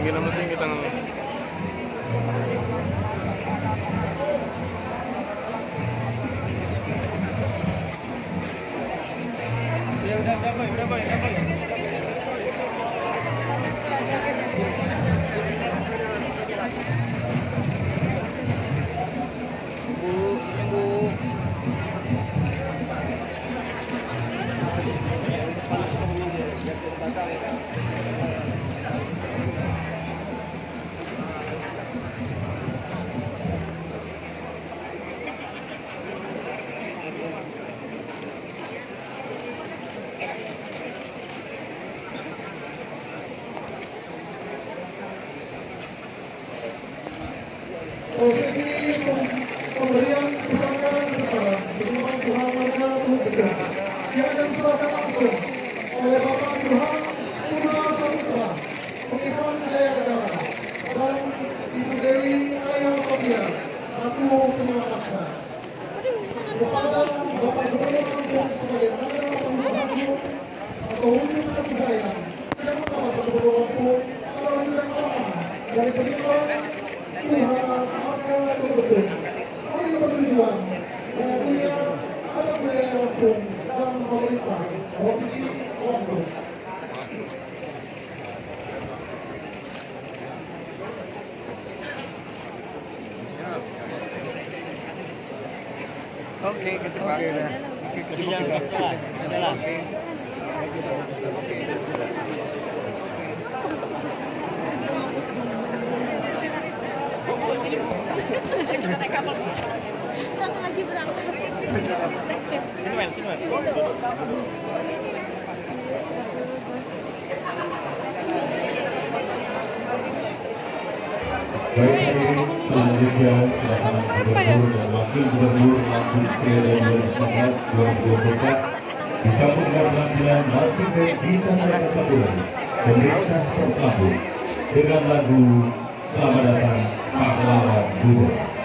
tinggi nama tinggi tangan. Ya udah boy. Prosesi pemberian pusaka bersama dengan Tuhan warga untuk bergerak yang akan diserahkan langsung oleh Bapak Johannes Purna Saputra, Pemimpin Jaya Negara, dan Ibu Dewi Aya Sofia, aku penyelamatnya. Kepada Bapak Gubernur Lampung sebagai tanda pemberitahuan atau wujud kasih sayang yang Bapak Gubernur Lampung adalah yang lama dari perjuangan Tuhan akan betul. Hal ini bertujuan mengaturnya ada budaya Lampung dan pemerintah provinsi Lampung. Oke, kecepatan. Oke, jalan. Satu lagi berapa? Sini, Mel. Baik, hadirin, selanjutnya kedatangan Gubernur dan Wakil Gubernur Lampung periode 2019-2024 disambut dengan penampilan marching band Gita Mereka Sapura Pemerintah Provinsi Lampung dengan lagu Selamat Datang Pahlawan Budur.